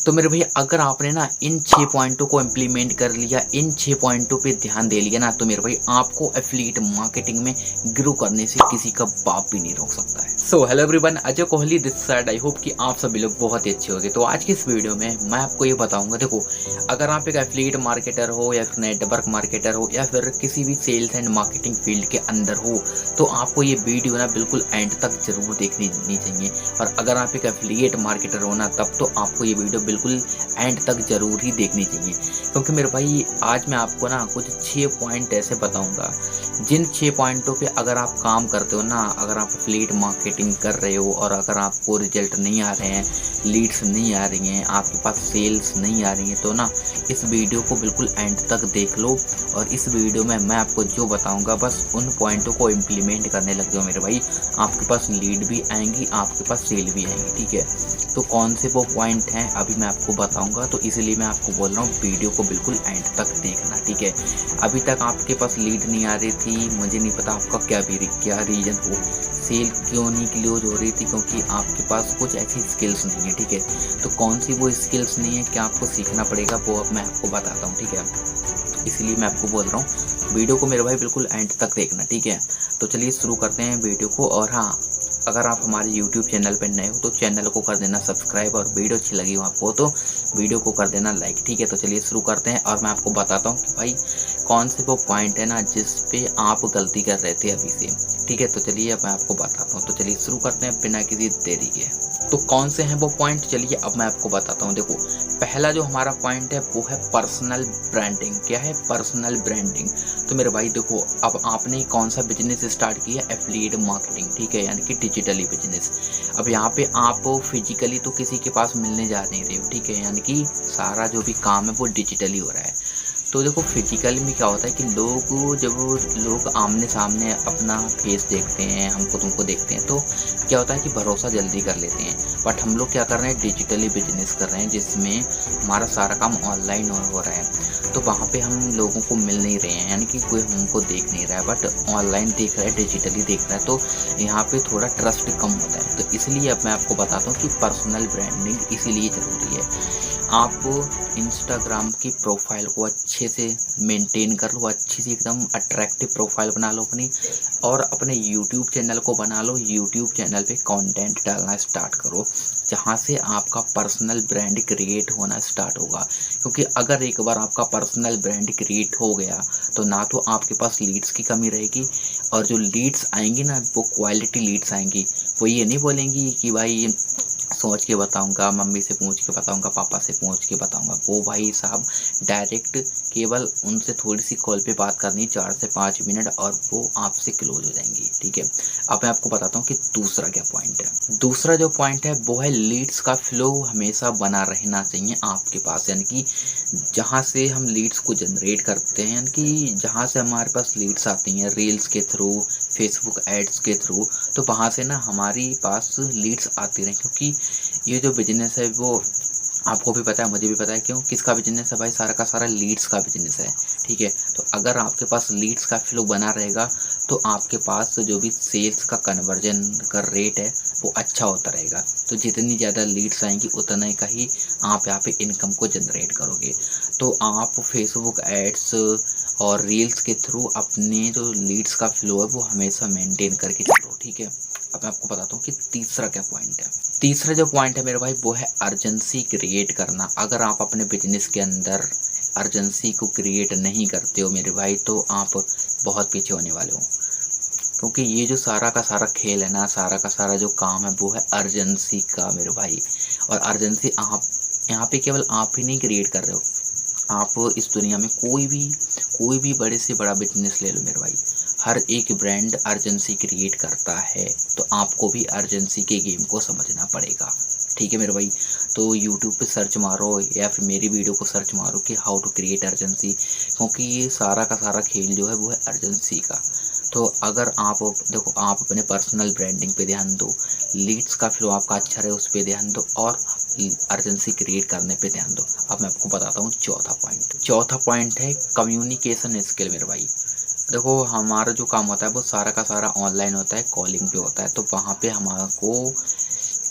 तो मेरे भैया अगर आपने ना इन 6 पॉइंटों को इम्प्लीमेंट कर लिया, इन 6 पॉइंटों पे ध्यान दे लिया ना, तो मेरे भाई आपको एफिलिएट मार्केटिंग में ग्रो करने से किसी का बाप भी नहीं रोक सकता है। So hello everyone, Ajay Kohli this side. I hope कि आप सभी लोग बहुत ही अच्छे होंगे। तो आज की इस वीडियो में मैं आपको ये बताऊंगा, देखो अगर आप एक एफिलिएट मार्केटर हो या फिर नेटवर्क मार्केटर हो या फिर किसी भी सेल्स एंड मार्केटिंग फील्ड के अंदर हो, तो आपको ये वीडियो ना बिल्कुल एंड तक जरूर देखनी चाहिए। और अगर आप एक एफिलिएट मार्केटर हो ना, तब तो आपको ये वीडियो बिल्कुल एंड तक जरूर ही देखनी चाहिए, क्योंकि मेरे भाई आज मैं आपको ना कुछ 6 पॉइंट ऐसे बताऊंगा जिन 6 पॉइंटों पे अगर आप काम करते हो ना, अगर आप एफिलिएट मार्केटिंग कर रहे हो और अगर आपको रिजल्ट नहीं आ रहे हैं, लीड्स नहीं आ रही हैं, आपके पास सेल्स नहीं आ रही हैं, तो ना इस वीडियो को बिल्कुल एंड तक देख लो। और इस वीडियो में मैं आपको जो बताऊंगा बस उन पॉइंटों को इम्प्लीमेंट करने लग जाओ मेरे भाई, आपके पास लीड भी आएंगी, आपके पास सेल भी आएंगी। ठीक है, तो कौन से वो पॉइंट हैं अभी मैं आपको बताऊंगा, तो इसलिए मैं आपको बोल रहा हूँ वीडियो को बिल्कुल एंड तक देखना। ठीक है, अभी तक आपके पास लीड नहीं आ रही थी, मुझे नहीं पता आपका क्या रीजन हो, सेल क्यों नहीं क्लोज हो रही थी, क्योंकि आपके पास कुछ ऐसी स्किल्स नहीं है। ठीक है, तो कौन सी वो स्किल्स नहीं है, क्या आपको सीखना पड़ेगा, वो अब मैं आपको बताता हूँ। ठीक है, इसलिए मैं आपको बोल रहा हूँ वीडियो को मेरे भाई बिल्कुल एंड तक देखना। ठीक है, तो चलिए शुरू करते हैं वीडियो को। और हाँ, अगर आप हमारे YouTube चैनल पर नए हो तो चैनल को कर देना सब्सक्राइब, और वीडियो अच्छी लगी हो आपको तो वीडियो को कर देना लाइक। ठीक है, तो चलिए शुरू करते हैं और मैं आपको बताता हूँ कि भाई कौन से वो पॉइंट है ना जिस पे आप गलती कर रहे थे अभी से। ठीक है, तो चलिए अब मैं आपको बताता हूँ। तो चलिए शुरू करते हैं बिना किसी देरी के। तो कौन से हैं वो पॉइंट, चलिए अब मैं आपको बताता हूँ। देखो पहला जो हमारा पॉइंट है वो है पर्सनल ब्रांडिंग। क्या है पर्सनल ब्रांडिंग? तो मेरे भाई देखो, अब आपने कौन सा बिजनेस स्टार्ट किया, एफिलिएट मार्केटिंग। ठीक है, यानी कि डिजिटली बिजनेस। अब यहाँ पे आप फिजिकली तो किसी के पास मिलने जा नहीं रहे हो। ठीक है, यानी कि सारा जो भी काम है वो डिजिटली हो रहा है। तो देखो फिजिकल में क्या होता है कि लोग आमने सामने अपना फेस देखते हैं, हमको तुमको देखते हैं, तो क्या होता है कि भरोसा जल्दी कर लेते हैं। बट हम लोग क्या कर रहे हैं, डिजिटली बिजनेस कर रहे हैं जिसमें हमारा सारा काम ऑनलाइन हो रहा है। तो वहाँ पे हम लोगों को मिल नहीं रहे हैं, यानी कि कोई हमको देख नहीं रहा है, बट ऑनलाइन देख रहा है, डिजिटली देख रहा है, तो यहाँ पे थोड़ा ट्रस्ट कम होता है। तो इसलिए अब मैं आपको बताता हूँ कि पर्सनल ब्रांडिंग इसीलिए ज़रूरी है। आप इंस्टाग्राम की प्रोफाइल को अच्छे से मेंटेन कर लो, अच्छी सी एकदम अट्रैक्टिव प्रोफाइल बना लो अपनी, और अपने यूट्यूब चैनल को बना लो। यूट्यूब चैनल पे कंटेंट डालना स्टार्ट करो, जहाँ से आपका पर्सनल ब्रांड क्रिएट होना स्टार्ट होगा। क्योंकि अगर एक बार आपका पर्सनल ब्रांड क्रिएट हो गया तो ना तो आपके पास लीड्स की कमी रहेगी, और जो लीड्स आएंगी ना वो क्वालिटी लीड्स आएंगी। वो ये नहीं बोलेंगी कि भाई सोच के बताऊंगा, मम्मी से पूछ के बताऊंगा, पापा से पूछ के बताऊंगा। वो भाई साहब डायरेक्ट केवल उनसे थोड़ी सी कॉल पे बात करनी, 4 से 5 मिनट, और वो आपसे क्लोज हो जाएंगी। ठीक है, अब मैं आपको बताता हूँ कि दूसरा क्या पॉइंट है। दूसरा जो पॉइंट है वो है लीड्स का फ्लो हमेशा बना रहना चाहिए आपके पास, यानी कि जहाँ से हम लीड्स को जनरेट करते हैं, यानी कि जहाँ से हमारे पास लीड्स आती हैं रील्स के थ्रू, फेसबुक एड्स के थ्रू, तो वहाँ से ना हमारी पास लीड्स आती रहें। क्योंकि ये जो बिजनेस है वो आपको भी पता है, मुझे भी पता है, क्यों किसका बिजनेस है भाई, सारा का सारा लीड्स का बिजनेस है। ठीक है, तो अगर आपके पास लीड्स का फ्लो बना रहेगा तो आपके पास जो भी सेल्स का कन्वर्जन का रेट है वो अच्छा होता रहेगा। तो जितनी ज़्यादा लीड्स आएंगी उतना का ही आप यहाँ पे इनकम को जनरेट करोगे। तो आप फेसबुक एड्स और रील्स के थ्रू अपने जो लीड्स का फ्लो है वो हमेशा मेंटेन करके चलो। ठीक है, अब मैं आपको बताता हूँ कि तीसरा क्या पॉइंट है। तीसरा जो पॉइंट है मेरे भाई वो है अर्जेंसी क्रिएट करना। अगर आप अपने बिजनेस के अंदर अर्जेंसी को क्रिएट नहीं करते हो मेरे भाई, तो आप बहुत पीछे होने वाले हो। क्योंकि ये जो सारा का सारा खेल है ना, सारा का सारा जो काम है वो है अर्जेंसी का मेरे भाई। और अर्जेंसी आप यहाँ पे केवल आप ही नहीं क्रिएट कर रहे हो, आप इस दुनिया में कोई भी बड़े से बड़ा बिजनेस ले लो मेरे भाई, हर एक ब्रांड अर्जेंसी क्रिएट करता है। तो आपको भी अर्जेंसी के गेम को समझना पड़ेगा। ठीक है मेरे भाई, तो यूट्यूब पे सर्च मारो या फिर मेरी वीडियो को सर्च मारो कि हाउ टू क्रिएट अर्जेंसी, क्योंकि ये सारा का सारा खेल जो है वो है अर्जेंसी का। तो अगर आप देखो, आप अपने पर्सनल ब्रांडिंग पे ध्यान दो, लीड्स का फ्लो आपका अच्छा रहे उस पर ध्यान दो, और अर्जेंसी क्रिएट करने पे ध्यान दो। अब मैं आपको बताता हूँ चौथा पॉइंट। चौथा पॉइंट है कम्युनिकेशन स्किल मेरे भाई। देखो हमारा जो काम होता है वो सारा का सारा ऑनलाइन होता है, कॉलिंग पे होता है, तो वहाँ पे हमारे को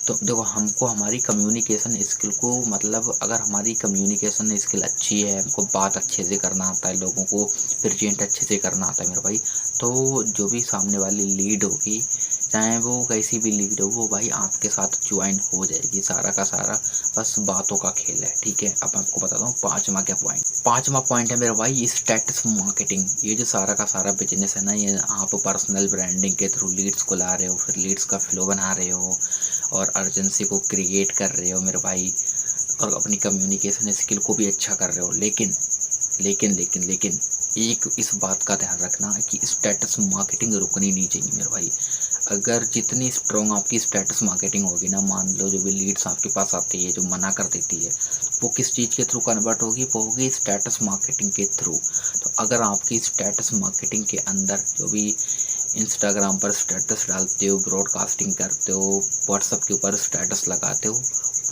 तो देखो, हमको हमारी कम्युनिकेशन स्किल को, मतलब अगर हमारी कम्युनिकेशन स्किल अच्छी है, हमको बात अच्छे से करना आता है, लोगों को प्रेजेंट अच्छे से करना आता है मेरे भाई, तो जो भी सामने वाली लीड होगी, चाहे वो कैसी भी लीड हो, वो भाई आपके साथ ज्वाइन हो जाएगी। सारा का सारा बस बातों का खेल है, ठीक है। अब मैं आपको बताता हूँ पाँचवा क्या पॉइंट। पाँचवा पॉइंट है मेरे भाई स्टेटस मार्केटिंग। ये जो सारा का सारा बिजनेस है ना, ये आप पर्सनल ब्रांडिंग के थ्रू लीड्स को ला रहे हो, फिर लीड्स का फ्लो बना रहे हो और अर्जेंसी को क्रिएट कर रहे हो मेरे भाई, और अपनी कम्युनिकेशन स्किल को भी अच्छा कर रहे हो। लेकिन लेकिन लेकिन लेकिन एक इस बात का ध्यान रखना कि स्टेटस मार्केटिंग रुकनी नहीं चाहिए मेरे भाई। अगर जितनी स्ट्रॉन्ग आपकी स्टेटस मार्केटिंग होगी ना, मान लो जो भी लीड्स आपके पास आती है, जो मना कर देती है, वो किस चीज़ के थ्रू कन्वर्ट होगी? वो होगी स्टेटस मार्केटिंग के थ्रू। तो अगर आपकी स्टेटस मार्केटिंग के अंदर जो भी इंस्टाग्राम पर स्टेटस डालते हो, ब्रॉडकास्टिंग करते हो, व्हाट्सएप के ऊपर स्टेटस लगाते हो,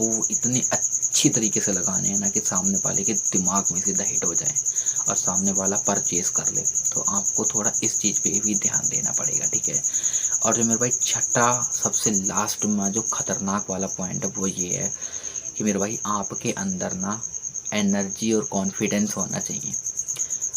वो इतनी अच्छी तरीके से लगाने हैं ना कि सामने वाले के दिमाग में सीधा हिट हो जाए और सामने वाला परचेज कर ले। तो आपको थोड़ा इस चीज़ पे भी ध्यान देना पड़ेगा, ठीक है। और जो मेरे भाई छठा सबसे लास्ट में जो खतरनाक वाला पॉइंट है, वो ये है कि मेरे भाई आपके अंदर ना एनर्जी और कॉन्फिडेंस होना चाहिए।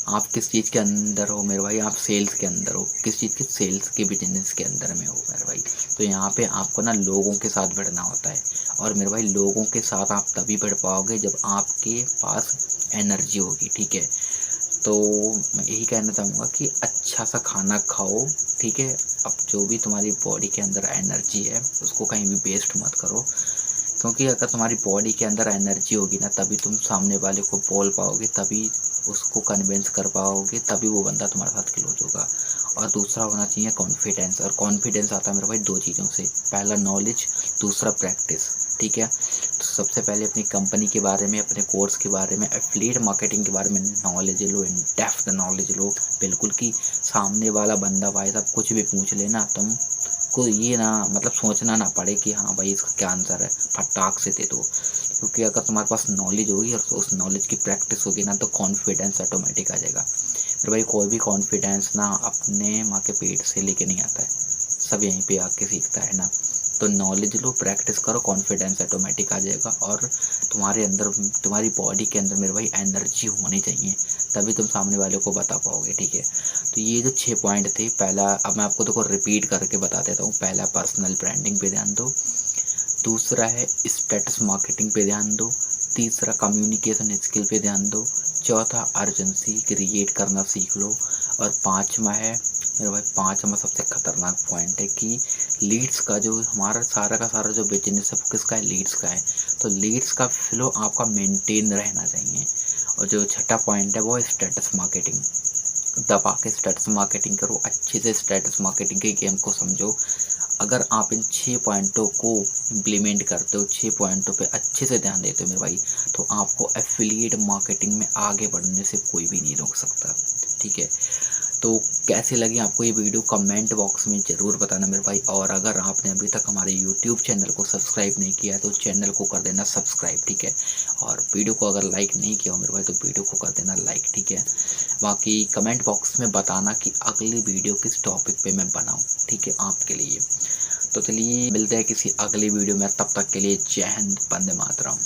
आप किस चीज़ के अंदर हो मेरे भाई? आप सेल्स के अंदर हो। किस चीज़ के? सेल्स के बिजनेस के अंदर में हो मेरे भाई। तो यहाँ पे आपको ना लोगों के साथ भिड़ना होता है, और मेरे भाई लोगों के साथ आप तभी भिड़ पाओगे जब आपके पास एनर्जी होगी, ठीक है। तो मैं यही कहना चाहूँगा कि अच्छा सा खाना खाओ, ठीक है। अब जो भी तुम्हारी बॉडी के अंदर एनर्जी है, उसको कहीं भी वेस्ट मत करो, क्योंकि अगर तुम्हारी बॉडी के अंदर एनर्जी होगी ना, तभी तुम सामने वाले को बोल पाओगे, तभी उसको कन्विंस कर पाओगे, तभी वो बंदा तुम्हारे साथ क्लोज होगा। और दूसरा होना चाहिए कॉन्फिडेंस। और कॉन्फिडेंस आता है मेरे भाई दो चीज़ों से, पहला नॉलेज, दूसरा प्रैक्टिस, ठीक है। तो सबसे पहले अपनी कंपनी के बारे में, अपने कोर्स के बारे में, एफिलिएट मार्केटिंग के बारे में नॉलेज लो, इन डेप्थ नॉलेज लो, बिल्कुल कि सामने वाला बंदा भाई साहब कुछ भी पूछ लेना, तुम को ये ना मतलब सोचना ना पड़े कि हाँ भाई इसका क्या आंसर है, फटाक से दे दो। क्योंकि अगर तुम्हारे पास नॉलेज होगी और उस नॉलेज की प्रैक्टिस होगी ना, तो कॉन्फिडेंस ऑटोमेटिक आ जाएगा। फिर भाई कोई भी कॉन्फिडेंस ना अपने माँ के पेट से लेके नहीं आता है, सब यहीं पे आके सीखता है ना। तो नॉलेज लो, प्रैक्टिस करो, कॉन्फिडेंस ऑटोमेटिक आ जाएगा। और तुम्हारे अंदर, तुम्हारी बॉडी के अंदर मेरे भाई एनर्जी होनी चाहिए, तभी तुम सामने वाले को बता पाओगे, ठीक है। तो ये जो 6 पॉइंट थे, पहला, अब मैं आपको देखो रिपीट करके बता देता हूँ। पहला पर्सनल ब्रांडिंग पे ध्यान दो, दूसरा है स्टेटस मार्केटिंग पे ध्यान दो, तीसरा कम्युनिकेशन स्किल पे ध्यान दो, चौथा अर्जेंसी क्रिएट करना सीख लो, और पाँचवा है मेरे भाई, पाँचवा सबसे खतरनाक पॉइंट है कि लीड्स का जो हमारा सारा का सारा जो बिजनेस है, किसका है? लीड्स का है। तो लीड्स का फ्लो आपका मेंटेन रहना चाहिए। और जो छठा पॉइंट है वो है स्टेटस मार्केटिंग। दबा के स्टेटस मार्केटिंग करो, अच्छे से स्टेटस मार्केटिंग के गेम को समझो। अगर आप इन 6 पॉइंटों को इम्प्लीमेंट करते हो, 6 पॉइंटों पे अच्छे से ध्यान देते हो मेरे भाई, तो आपको एफिलिएट मार्केटिंग में आगे बढ़ने से कोई भी नहीं रोक सकता, ठीक है। तो कैसी लगी आपको ये वीडियो, कमेंट बॉक्स में ज़रूर बताना मेरे भाई। और अगर आपने अभी तक हमारे यूट्यूब चैनल को सब्सक्राइब नहीं किया है, तो चैनल को कर देना सब्सक्राइब, ठीक है। और वीडियो को अगर लाइक नहीं किया हो मेरे भाई, तो वीडियो को कर देना लाइक, ठीक है। बाकी कमेंट बॉक्स में बताना कि अगली वीडियो किस टॉपिक पे मैं बनाऊं, ठीक है, आपके लिए। तो चलिए मिलते हैं किसी अगली वीडियो में, तब तक के लिए जय हिंद, वंदे मातरम।